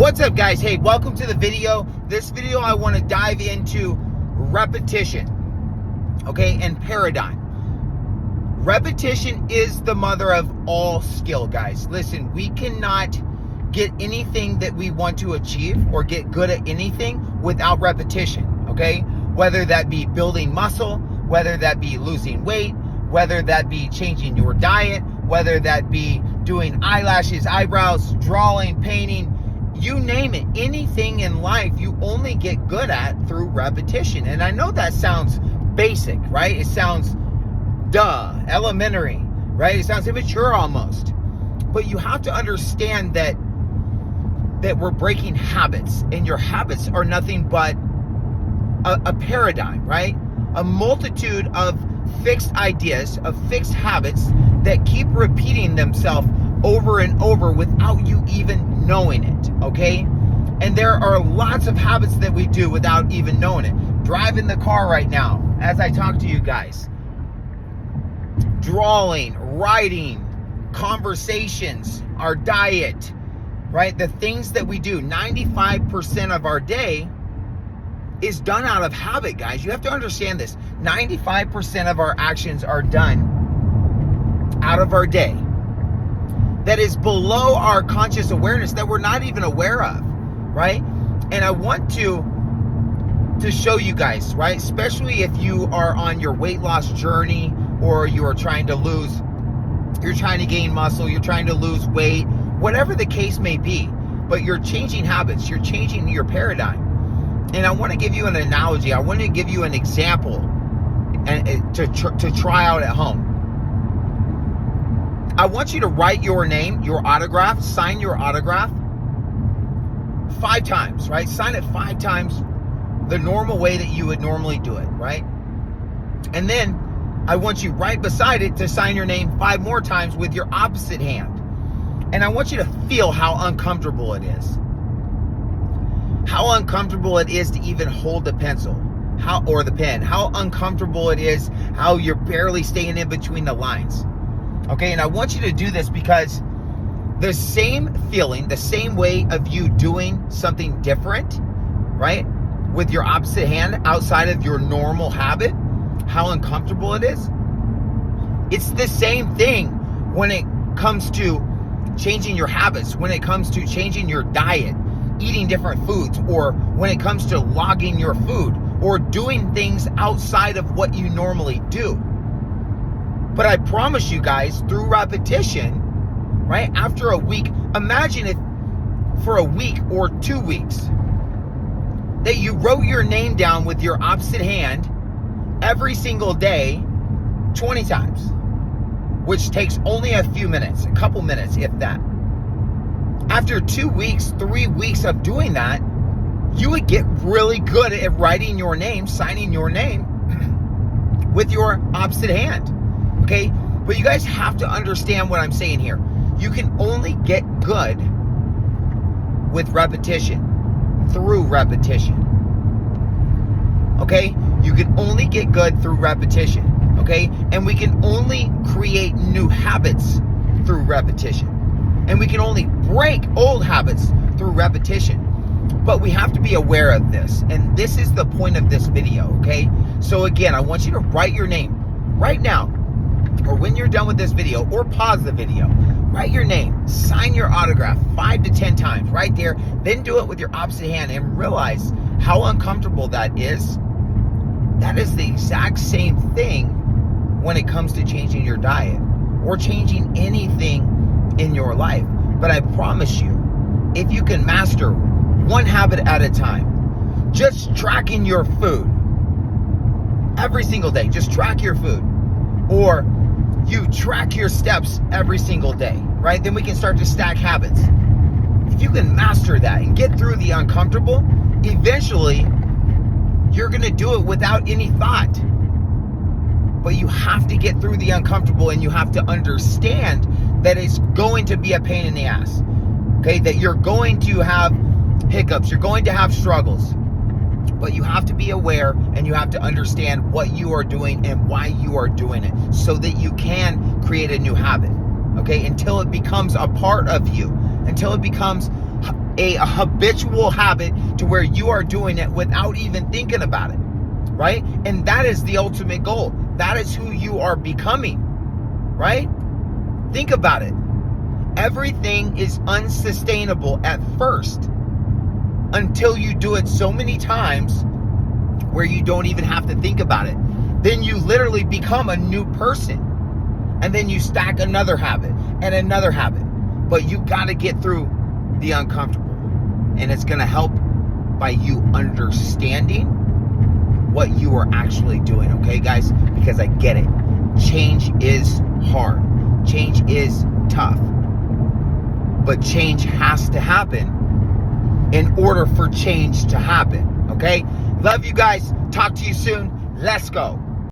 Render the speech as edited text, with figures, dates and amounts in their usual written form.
What's up, guys? Hey, welcome to the video. This video I want to dive into repetition, okay, and paradigm. Repetition is the mother of all skill, guys. Listen, we cannot get anything that we want to achieve or get good at anything without repetition, okay? Whether that be building muscle, whether that be losing weight, whether that be changing your diet, whether that be doing eyelashes, eyebrows, drawing, painting, you name it, anything in life you only get good at through repetition. And I know that sounds basic, right? It sounds elementary, right? It sounds immature almost. But you have to understand that we're breaking habits, and your habits are nothing but a paradigm, right? A multitude of fixed ideas, of fixed habits that keep repeating themselves over and over without you even knowing it, okay? And there are lots of habits that we do without even knowing it. Driving the car right now, as I talk to you guys. Drawing, writing, conversations, our diet, right? The things that we do, 95% of our day is done out of habit, guys. You have to understand this. 95% of our actions are done out of our day. That is below our conscious awareness, that we're not even aware of, right? And I want to show you guys, right? Especially if you are on your weight loss journey, or you are trying to gain muscle, you're trying to lose weight, whatever the case may be, but you're changing habits, you're changing your paradigm. And I want to give you an analogy. I want to give you an example and to try out at home. I want you to write your name, your autograph, sign your autograph 5 times, right? Sign it 5 times the normal way that you would normally do it, right? And then I want you right beside it to sign your name 5 more times with your opposite hand. And I want you to feel how uncomfortable it is. How uncomfortable it is to even hold the pencil, or the pen. How uncomfortable it is, how you're barely staying in between the lines. Okay, and I want you to do this because the same feeling, the same way of you doing something different, right, with your opposite hand outside of your normal habit, how uncomfortable it is. It's the same thing when it comes to changing your habits, when it comes to changing your diet, eating different foods, or when it comes to logging your food, or doing things outside of what you normally do. But I promise you guys, through repetition, right, after a week, imagine if for a week or 2 weeks that you wrote your name down with your opposite hand every single day 20 times, which takes only a few minutes, a couple minutes, if that. After 2 weeks, 3 weeks of doing that, you would get really good at writing your name, signing your name with your opposite hand. Okay, but you guys have to understand what I'm saying here. You can only get good with repetition, through repetition. Okay, you can only get good through repetition. Okay, and we can only create new habits through repetition. And we can only break old habits through repetition. But we have to be aware of this. And this is the point of this video, okay? So again, I want you to write your name right now, or when you're done with this video, or pause the video. Write your name, sign your autograph 5 to 10 times right there. Then do it with your opposite hand and realize how uncomfortable that is. That is the exact same thing when it comes to changing your diet or changing anything in your life. But I promise you, if you can master one habit at a time, just tracking your food every single day, just track your food, or you track your steps every single day, right? Then we can start to stack habits. If you can master that and get through the uncomfortable, eventually you're going to do it without any thought. But you have to get through the uncomfortable, and you have to understand that it's going to be a pain in the ass. Okay, that you're going to have hiccups, you're going to have struggles. But you have to be aware, and you have to understand what you are doing and why you are doing it, so that you can create a new habit. Okay, until it becomes a part of you, until it becomes a habitual habit to where you are doing it without even thinking about it, right? And that is the ultimate goal. That is who you are becoming, right? Think about it. Everything is unsustainable at first until you do it so many times where you don't even have to think about it. Then you literally become a new person. And then you stack another habit and another habit. But you got to get through the uncomfortable. And it's going to help by you understanding what you are actually doing. Okay, guys? Because I get it. Change is hard. Change is tough. But change has to happen in order for change to happen. Okay? Love you guys. Talk to you soon. Let's go.